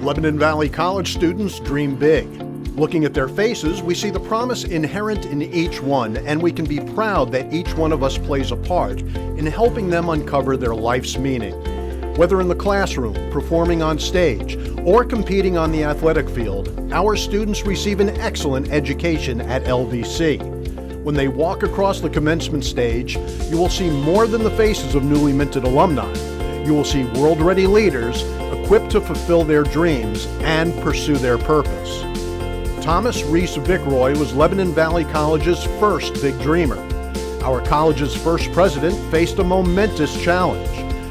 Lebanon Valley College students dream big. Looking at their faces, we see the promise inherent in each one, and we can be proud that each one of us plays a part in helping them uncover their life's meaning. Whether in the classroom, performing on stage, or competing on the athletic field, our students receive an excellent education at LVC. When they walk across the commencement stage, you will see more than the faces of newly minted alumni. You will see world-ready leaders equipped to fulfill their dreams and pursue their purpose. Thomas Reese Vickroy was Lebanon Valley College's first big dreamer. Our college's first president faced a momentous challenge: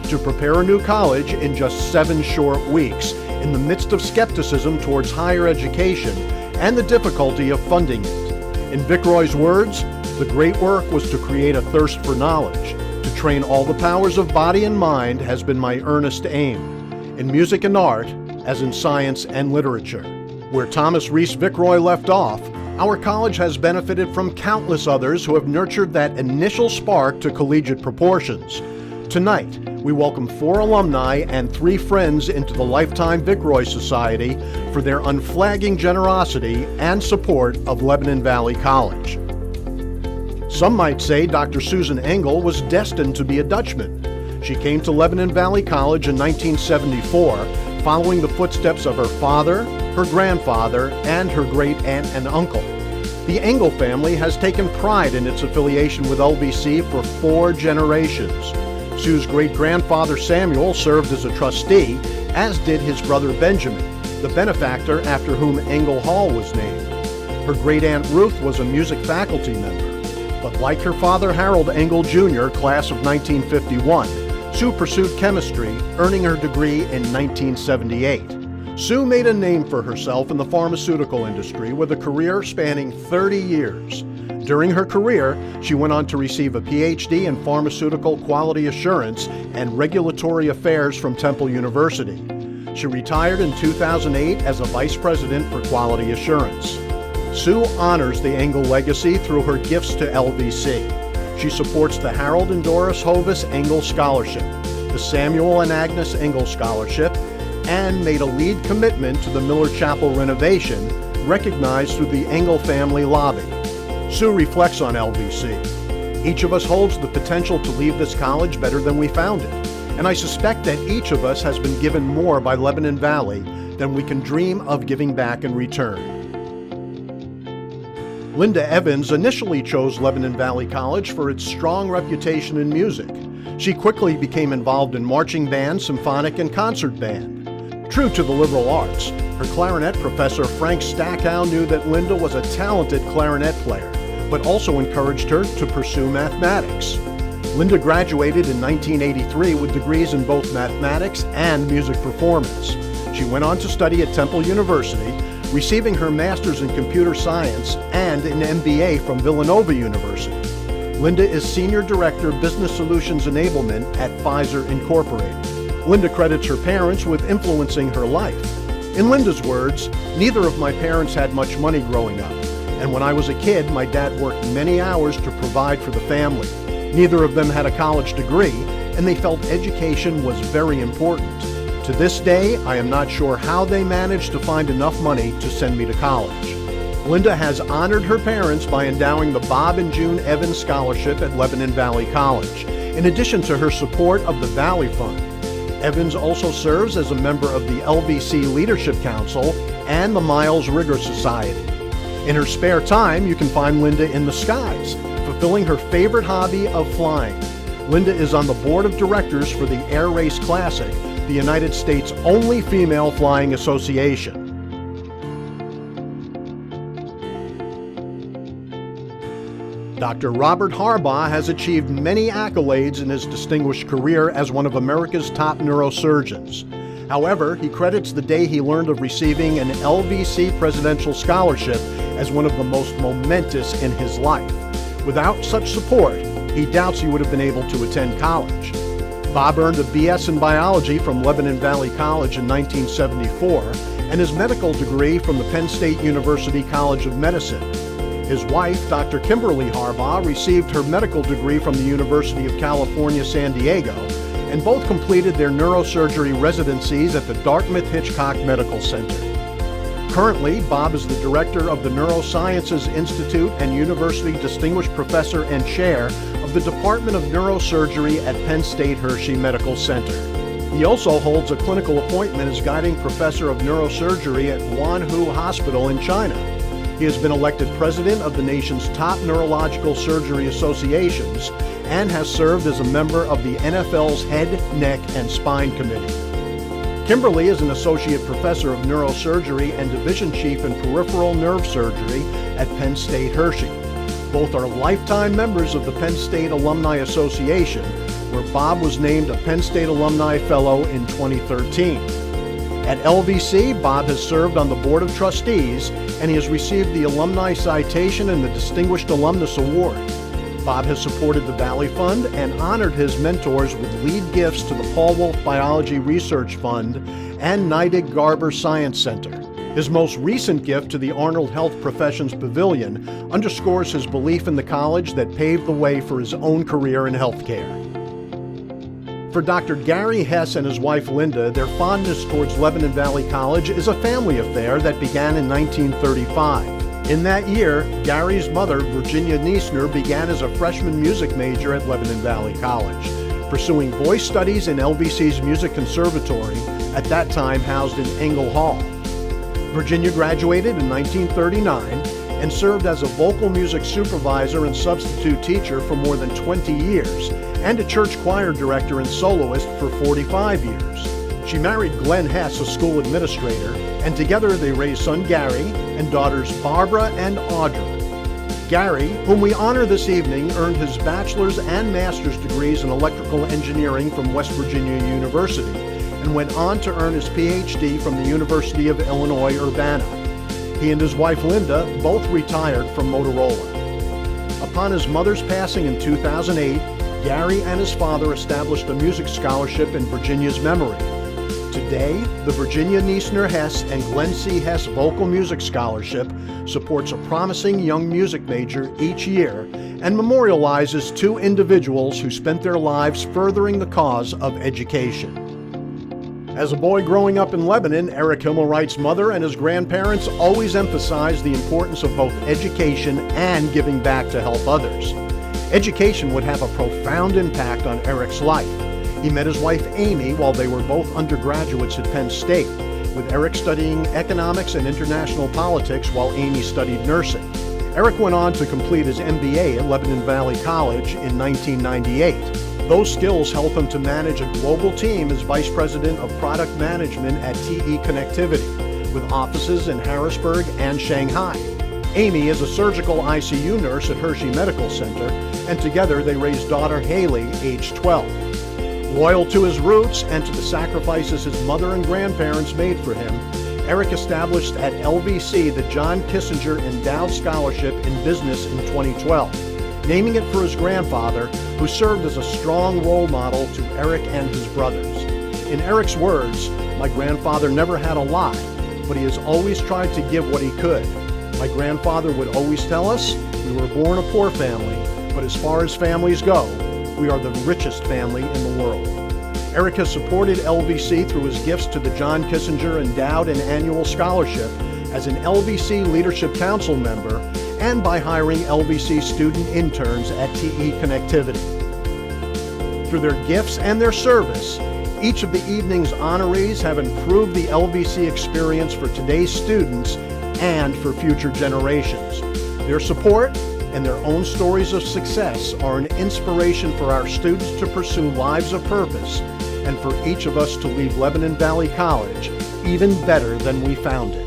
to prepare a new college in just 7 short weeks in the midst of skepticism towards higher education and the difficulty of funding it. In Vickroy's words, the great work was to create a thirst for knowledge. To train all the powers of body and mind has been my earnest aim, in music and art, as in science and literature. Where Thomas Reese Vickroy left off, our college has benefited from countless others who have nurtured that initial spark to collegiate proportions. Tonight, we welcome 4 alumni and 3 friends into the Lifetime Vickroy Society for their unflagging generosity and support of Lebanon Valley College. Some might say Dr. Susan Engel was destined to be a Dutchman. She came to Lebanon Valley College in 1974, following the footsteps of her father, her grandfather, and her great-aunt and uncle. The Engel family has taken pride in its affiliation with LVC for 4 generations. Sue's great-grandfather Samuel served as a trustee, as did his brother Benjamin, the benefactor after whom Engel Hall was named. Her great-aunt Ruth was a music faculty member, but like her father Harold Engel Jr., class of 1951, Sue pursued chemistry, earning her degree in 1978. Sue made a name for herself in the pharmaceutical industry with a career spanning 30 years. During her career, she went on to receive a PhD in pharmaceutical quality assurance and regulatory affairs from Temple University. She retired in 2008 as a vice president for quality assurance. Sue honors the Engel legacy through her gifts to LVC. She supports the Harold and Doris Hovis Engel Scholarship, the Samuel and Agnes Engel Scholarship, and made a lead commitment to the Miller Chapel renovation, recognized through the Engel Family Lobby. Sue reflects on LVC. Each of us holds the potential to leave this college better than we found it, and I suspect that each of us has been given more by Lebanon Valley than we can dream of giving back in return. Linda Evans initially chose Lebanon Valley College for its strong reputation in music. She quickly became involved in marching band, symphonic, and concert band. True to the liberal arts, her clarinet professor Frank Stackhow knew that Linda was a talented clarinet player, but also encouraged her to pursue mathematics. Linda graduated in 1983 with degrees in both mathematics and music performance. She went on to study at Temple University, receiving her master's in computer science and an MBA from Villanova University. Linda is Senior Director of Business Solutions Enablement at Pfizer Incorporated. Linda credits her parents with influencing her life. In Linda's words, "Neither of my parents had much money growing up, and when I was a kid, my dad worked many hours to provide for the family. Neither of them had a college degree, and they felt education was very important. To this day, I am not sure how they managed to find enough money to send me to college." Linda has honored her parents by endowing the Bob and June Evans Scholarship at Lebanon Valley College, in addition to her support of the Valley Fund. Evans also serves as a member of the LVC Leadership Council and the Miles Rigger Society. In her spare time, you can find Linda in the skies, fulfilling her favorite hobby of flying. Linda is on the board of directors for the Air Race Classic, the United States' only female flying association. Dr. Robert Harbaugh has achieved many accolades in his distinguished career as one of America's top neurosurgeons. However, he credits the day he learned of receiving an LVC Presidential Scholarship as one of the most momentous in his life. Without such support, he doubts he would have been able to attend college. Bob earned a BS in biology from Lebanon Valley College in 1974 and his medical degree from the Penn State University College of Medicine. His wife, Dr. Kimberly Harbaugh, received her medical degree from the University of California, San Diego, and and both completed their neurosurgery residencies at the Dartmouth-Hitchcock Medical Center. Currently, Bob is the director of the Neurosciences Institute and University Distinguished Professor and Chair of the Department of Neurosurgery at Penn State Hershey Medical Center. He also holds a clinical appointment as guiding professor of neurosurgery at Wanhu Hospital in China. He has been elected president of the nation's top neurological surgery associations and has served as a member of the NFL's Head, Neck, and Spine Committee. Kimberly is an associate professor of neurosurgery and division chief in peripheral nerve surgery at Penn State Hershey. Both are lifetime members of the Penn State Alumni Association, where Bob was named a Penn State Alumni Fellow in 2013. At LVC, Bob has served on the Board of Trustees, and he has received the Alumni Citation and the Distinguished Alumnus Award. Bob has supported the Valley Fund and honored his mentors with lead gifts to the Paul Wolf Biology Research Fund and Neidig Garber Science Center. His most recent gift to the Arnold Health Professions Pavilion underscores his belief in the college that paved the way for his own career in healthcare. For Dr. Gary Hess and his wife Linda, their fondness towards Lebanon Valley College is a family affair that began in 1935. In that year, Gary's mother, Virginia Niesner, began as a freshman music major at Lebanon Valley College, pursuing voice studies in LVC's Music Conservatory, at that time housed in Engel Hall. Virginia graduated in 1939 and served as a vocal music supervisor and substitute teacher for more than 20 years, and a church choir director and soloist for 45 years. She married Glenn Hess, a school administrator, and together they raised son Gary and daughters Barbara and Audrey. Gary, whom we honor this evening, earned his bachelor's and master's degrees in electrical engineering from West Virginia University and went on to earn his PhD from the University of Illinois, Urbana. He and his wife Linda both retired from Motorola. Upon his mother's passing in 2008, Gary and his father established a music scholarship in Virginia's memory. Today, the Virginia Niesner Hess and Glenn C. Hess Vocal Music Scholarship supports a promising young music major each year and memorializes two individuals who spent their lives furthering the cause of education. As a boy growing up in Lebanon, Eric Himmelwright's mother and his grandparents always emphasized the importance of both education and giving back to help others. Education would have a profound impact on Eric's life. He met his wife Amy while they were both undergraduates at Penn State, with Eric studying economics and international politics while Amy studied nursing. Eric went on to complete his MBA at Lebanon Valley College in 1998. Those skills help him to manage a global team as Vice President of Product Management at TE Connectivity, with offices in Harrisburg and Shanghai. Amy is a surgical ICU nurse at Hershey Medical Center, and together they raised daughter Haley, age 12. Loyal to his roots and to the sacrifices his mother and grandparents made for him, Eric established at LVC the John Kissinger Endowed Scholarship in Business in 2012, naming it for his grandfather, who served as a strong role model to Eric and his brothers. In Eric's words, "My grandfather never had a lot, but he has always tried to give what he could. My grandfather would always tell us, we were born a poor family, but as far as families go, we are the richest family in the world." Eric has supported LVC through his gifts to the John Kissinger Endowed and Annual Scholarship as an LVC Leadership Council member and by hiring LVC student interns at TE Connectivity. Through their gifts and their service, each of the evening's honorees have improved the LVC experience for today's students and for future generations. Their support and their own stories of success are an inspiration for our students to pursue lives of purpose and for each of us to leave Lebanon Valley College even better than we found it.